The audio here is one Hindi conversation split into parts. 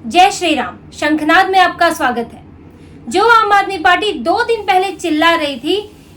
जय श्री राम। शंखनाद में आपका स्वागत है। जो आम आदमी पार्टी 2 दिन पहले चिल्ला रही थी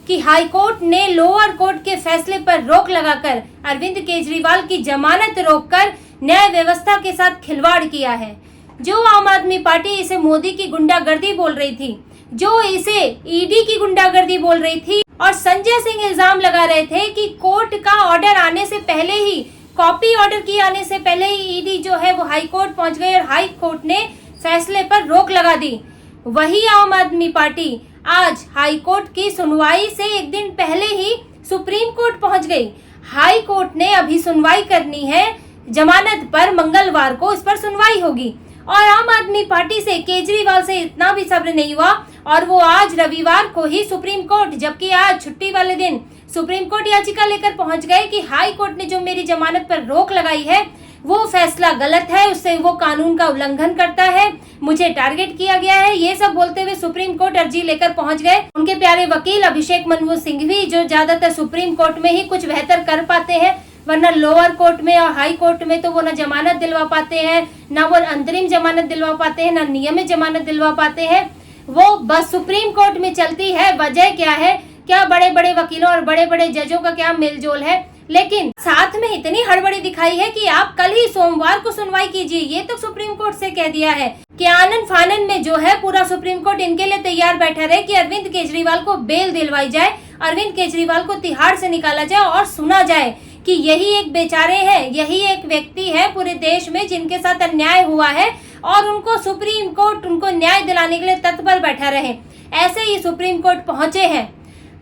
कि हाई कोर्ट ने लोअर कोर्ट के फैसले पर रोक लगाकर अरविंद केजरीवाल की जमानत रोककर न्याय व्यवस्था के साथ खिलवाड़ किया है, जो आम आदमी पार्टी इसे मोदी की गुंडागर्दी बोल रही थी, जो इसे ईडी की गुंडागर्दी बोल रही थी और संजय सिंह इल्जाम लगा रहे थे कि कोर्ट का ऑर्डर आने से पहले ही, कॉपी ऑर्डर की आने से पहले ही ईडी जो है वो हाई कोर्ट पहुंच गई और हाई कोर्ट ने फैसले पर रोक लगा दी। वही आम आदमी पार्टी आज हाई कोर्ट की सुनवाई से एक दिन पहले ही सुप्रीम कोर्ट पहुंच गई। हाई कोर्ट ने अभी सुनवाई करनी है जमानत पर, मंगलवार को इस पर सुनवाई होगी और आम आदमी पार्टी से, केजरीवाल से इतना भी सब्र नहीं हुआ और वो आज रविवार को ही सुप्रीम कोर्ट, जबकि आज छुट्टी वाले दिन सुप्रीम कोर्ट याचिका लेकर पहुंच गए कि हाई कोर्ट ने जो मेरी जमानत पर रोक लगाई है वो फैसला गलत है, उससे वो कानून का उल्लंघन करता है, मुझे टारगेट किया गया है। ये सब बोलते हुए सुप्रीम कोर्ट अर्जी लेकर पहुंच गए। उनके प्यारे वकील अभिषेक मनु सिंघवी, जो ज्यादातर सुप्रीम कोर्ट में ही कुछ बेहतर कर पाते हैं, वरना लोअर कोर्ट में और हाई कोर्ट में तो वो न जमानत दिलवा पाते हैं, ना वो अंतरिम जमानत दिलवा पाते हैं, ना नियमित जमानत दिलवा पाते हैं। वो बस सुप्रीम कोर्ट में चलती है। वजह क्या है? क्या बड़े बड़े वकीलों और बड़े बड़े जजों का क्या मेलजोल है, लेकिन साथ में इतनी हड़बड़ी दिखाई है कि आप कल ही सोमवार को सुनवाई कीजिए, ये तो सुप्रीम कोर्ट से कह दिया है कि आनन फानन में जो है पूरा सुप्रीम कोर्ट इनके लिए तैयार बैठा रहे कि अरविंद केजरीवाल को बेल दिलवाई जाए, अरविंद केजरीवाल को तिहाड़ से निकाला जाए और सुना जाए कि यही एक बेचारे हैं, यही एक व्यक्ति है पूरे देश में जिनके साथ अन्याय हुआ है और उनको सुप्रीम कोर्ट उनको न्याय दिलाने के लिए तत्पर बैठा रहे। ऐसे ही सुप्रीम कोर्ट पहुंचे हैं।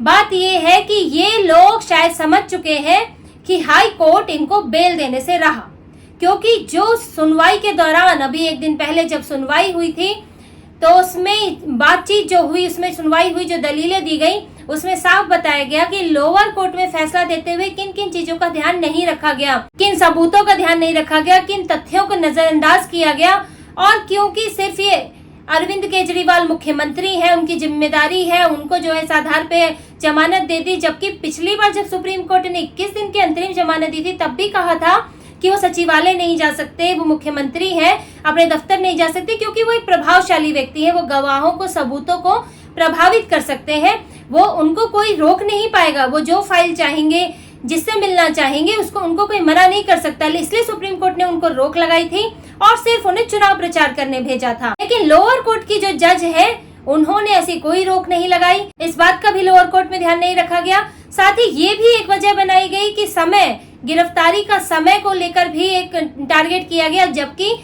बात ये है कि ये लोग शायद समझ चुके हैं कि हाई कोर्ट इनको बेल देने से रहा, क्योंकि जो सुनवाई के दौरान अभी एक दिन पहले जब सुनवाई हुई थी तो उसमें बातचीत जो हुई, उसमें सुनवाई हुई, जो दलीलें दी गई, उसमें साफ बताया गया कि लोअर कोर्ट में फैसला देते हुए किन किन चीजों का ध्यान नहीं रखा गया, किन सबूतों का ध्यान नहीं रखा गया, किन तथ्यों को नजरअंदाज किया गया। और क्योंकि सिर्फ ये अरविंद केजरीवाल मुख्यमंत्री हैं, उनकी जिम्मेदारी है, उनको जो है इस आधार पे जमानत दे दी, जबकि पिछली बार जब सुप्रीम कोर्ट ने 21 दिन की अंतरिम जमानत दी थी तब भी कहा था कि वो सचिवालय नहीं जा सकते, वो मुख्यमंत्री हैं, अपने दफ्तर नहीं जा सकते, क्योंकि वो एक प्रभावशाली व्यक्ति है, वो गवाहों को, सबूतों को प्रभावित कर सकते हैं, वो उनको कोई रोक नहीं पाएगा, वो जो फाइल चाहेंगे, जिससे मिलना चाहेंगे, उसको उनको कोई मना नहीं कर सकता। इसलिए सुप्रीम कोर्ट ने उनको रोक लगाई थी और सिर्फ उन्हें चुनाव प्रचार करने भेजा था। लेकिन लोअर कोर्ट की जो जज है उन्होंने ऐसी कोई रोक नहीं लगाई। इस बात का भी लोअर कोर्ट में ध्यान नहीं रखा गया। साथ ही ये भी एक वजह बनाई गई कि समय, गिरफ्तारी का समय को लेकर भी एक टारगेट किया गया, जबकि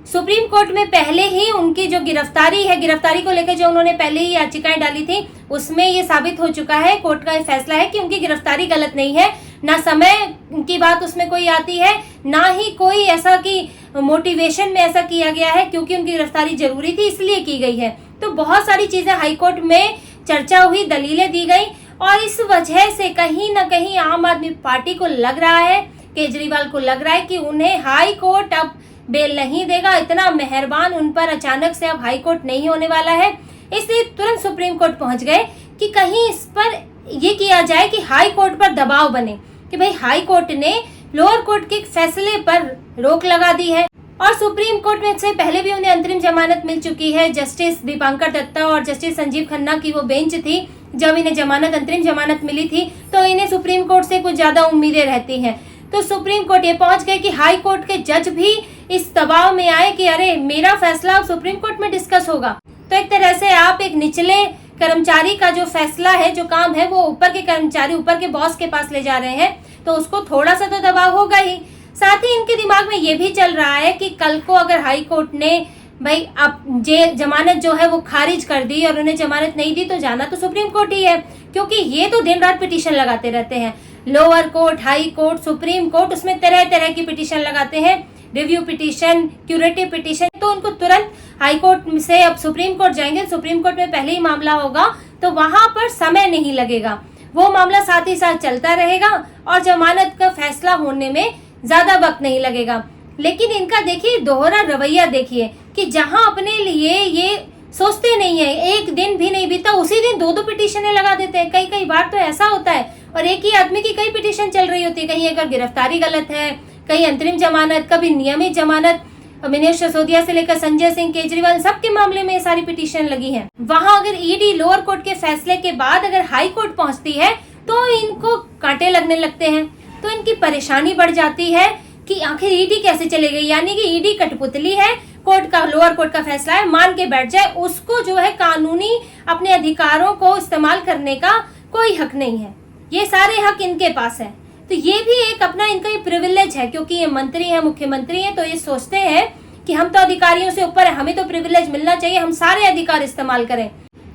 सुप्रीम कोर्ट में पहले ही उनकी जो गिरफ्तारी है, गिरफ्तारी को लेकर जो उन्होंने पहले ही याचिकाएं डाली थी, उसमें ये साबित हो चुका है, कोर्ट का फैसला है कि उनकी गिरफ्तारी गलत नहीं है। ना समय की बात उसमें कोई आती है, ना ही कोई ऐसा कि मोटिवेशन में ऐसा किया गया है क्योंकि उनकी गिरफ्तारी जरूरी थी इसलिए की गई है। तो बहुत सारी चीजें हाईकोर्ट में चर्चा हुई, दलीलें दी गई और इस वजह से कहीं ना कहीं आम आदमी पार्टी को लग रहा है, केजरीवाल को लग रहा है कि उन्हें हाई कोर्ट अब बेल नहीं देगा। इतना मेहरबान उन पर अचानक से अब हाई कोर्ट नहीं होने वाला है, इसलिए तुरंत सुप्रीम कोर्ट पहुंच गए कि कहीं इस पर ये किया जाए कि हाई कोर्ट पर दबाव बने कि भाई हाई कोर्ट ने लोअर कोर्ट के फैसले पर रोक लगा दी है और सुप्रीम कोर्ट में से पहले भी उन्हें अंतरिम जमानत मिल चुकी है। जस्टिस दीपांकर दत्ता और जस्टिस संजीव खन्ना की वो बेंच थी, जब इन्हें जमानत, अंतरिम जमानत मिली थी तो इन्हें सुप्रीम कोर्ट से कुछ ज्यादा उम्मीदें रहती हैं। तो सुप्रीम कोर्ट ये पहुंच गए कि हाई कोर्ट के जज भी इस दबाव में आए कि अरे मेरा फैसला अब सुप्रीम कोर्ट में डिस्कस होगा। तो एक तरह से आप एक निचले कर्मचारी का जो फैसला है, जो काम है, वो ऊपर के कर्मचारी, ऊपर के बॉस के पास ले जा रहे हैं, तो उसको थोड़ा सा तो दबाव होगा ही। साथ ही इनके दिमाग में ये भी चल रहा है कि कल को अगर हाई कोर्ट ने भाई अब जमानत जो है वो खारिज कर दी और उन्हें जमानत नहीं दी तो जाना तो सुप्रीम कोर्ट ही है, क्योंकि ये तो दिन रात पिटीशन लगाते रहते हैं। Lower court, high court, supreme court, उसमें तरह तरह की पिटीशन लगाते हैं, रिव्यू पिटीशन, क्यूरेटिव पिटीशन। तो उनको तुरंत हाई कोर्ट से अब सुप्रीम कोर्ट जाएंगे, सुप्रीम कोर्ट में पहले ही मामला होगा तो वहां पर समय नहीं लगेगा, वो मामला साथ ही साथ चलता रहेगा और जमानत का फैसला होने में ज्यादा वक्त नहीं लगेगा। लेकिन इनका देखिए दोहरा रवैया देखिए कि जहां अपने लिए ये सोचते नहीं है, एक दिन भी नहीं बीता उसी दिन 2-2 पिटीशनें लगा देते हैं। कई कई बार तो ऐसा होता है और एक ही आदमी की कई पिटीशन चल रही होती है, कहीं अगर गिरफ्तारी गलत है, कहीं अंतरिम जमानत, कभी नियमित जमानत। और मनीष सिसोदिया से लेकर संजय सिंह, केजरीवाल, सबके मामले में ये सारी पिटीशन लगी है। वहाँ अगर ईडी लोअर कोर्ट के फैसले के बाद अगर हाई कोर्ट पहुंचती है तो इनको कांटे लगने लगते हैं, तो इनकी परेशानी बढ़ जाती है कि आखिर ईडी कैसे चले गई। यानी कि ईडी कठपुतली है, कोर्ट का, लोअर कोर्ट का फैसला है, मान के बैठ जाए, उसको जो है कानूनी अपने अधिकारों को इस्तेमाल करने का कोई हक नहीं है। ये सारे हक इनके पास है। तो ये भी एक अपना इनका ये प्रिविलेज है, क्योंकि ये मंत्री है, मुख्यमंत्री है, तो ये सोचते हैं कि हम तो अधिकारियों से ऊपर है, हमें तो प्रिविलेज मिलना चाहिए, हम सारे अधिकार इस्तेमाल करें।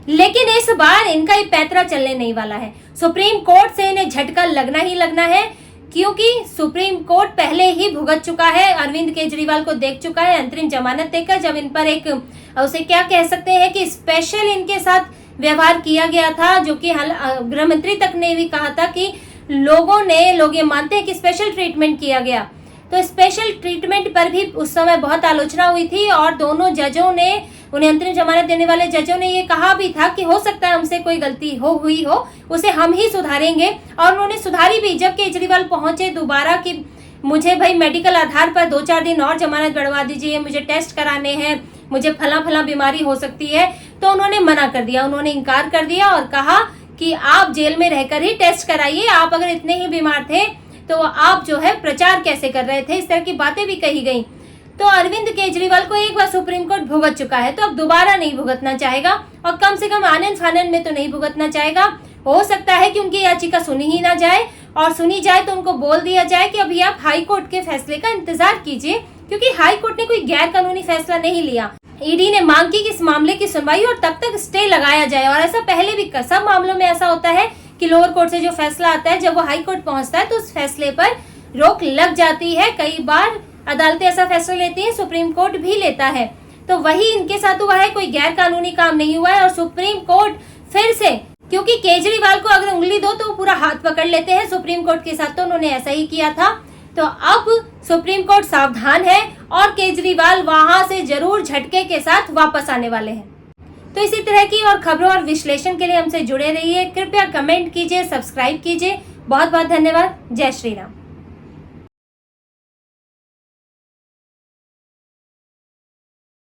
लेकिन इस बार इनका ये पैंतरा चलने नहीं वाला है। सुप्रीम कोर्ट से इन्हें झटका लगना ही लगना है, क्योंकि सुप्रीम कोर्ट पहले ही भुगत चुका है, अरविंद केजरीवाल को देख चुका है अंतरिम जमानत देकर, जब इन पर एक, उसे क्या कह सकते हैं कि स्पेशल इनके साथ व्यवहार किया गया था, जो कि गृह मंत्री तक ने भी कहा था कि लोग ये मानते हैं कि स्पेशल ट्रीटमेंट किया गया। तो स्पेशल ट्रीटमेंट पर भी उस समय बहुत आलोचना हुई थी और दोनों जजों ने, उन्हें अंतरिम जमानत देने वाले जजों ने ये कहा भी था कि हो सकता है हमसे कोई गलती हुई हो, उसे हम ही सुधारेंगे, और उन्होंने सुधारी भी। जब केजरीवाल पहुंचे दोबारा कि मुझे भाई मेडिकल आधार पर 2-4 दिन और जमानत बढ़वा दीजिए, मुझे टेस्ट कराने हैं, मुझे फला बीमारी हो सकती है, तो उन्होंने मना कर दिया, उन्होंने इनकार कर दिया और कहा कि आप जेल में रहकर ही टेस्ट कराइए, आप अगर इतने ही बीमार थे तो आप जो है प्रचार कैसे कर रहे थे, इस तरह की बातें भी कही गई। तो अरविंद केजरीवाल को एक बार सुप्रीम कोर्ट भुगत चुका है, तो अब दोबारा नहीं भुगतना चाहेगा, और कम से कम आनन फानन में तो नहीं भुगतना चाहेगा। हो सकता है कि उनकी याचिका सुनी ही ना जाए, और सुनी जाए तो उनको बोल दिया जाए कि अभी आप हाई कोर्ट के फैसले का इंतजार कीजिए, क्योंकि हाई कोर्ट ने कोई गैर कानूनी फैसला नहीं लिया। ईडी ने मांग की कि इस मामले की सुनवाई और तब तक स्टे लगाया जाए, और ऐसा पहले भी सब मामलों में ऐसा होता है कि लोअर कोर्ट से जो फैसला आता है, जब वो हाई कोर्ट पहुंचता है तो उस फैसले पर रोक लग जाती है। कई बार अदालतें ऐसा फैसला लेती हैं, सुप्रीम कोर्ट भी लेता है। तो वही इनके साथ हुआ है, कोई गैर कानूनी काम नहीं हुआ है, और सुप्रीम कोर्ट फिर से, क्योंकि केजरीवाल को अगर उंगली दो तो वो पूरा हाथ पकड़ लेते हैं, सुप्रीम कोर्ट के साथ तो उन्होंने ऐसा ही किया था। तो अब सुप्रीम कोर्ट सावधान है और केजरीवाल वहां से जरूर झटके के साथ वापस आने वाले हैं। तो इसी तरह की और खबरों और विश्लेषण के लिए हमसे जुड़े रहिए। कृपया कमेंट कीजिए, सब्सक्राइब कीजिए। बहुत बहुत धन्यवाद। जय श्री राम।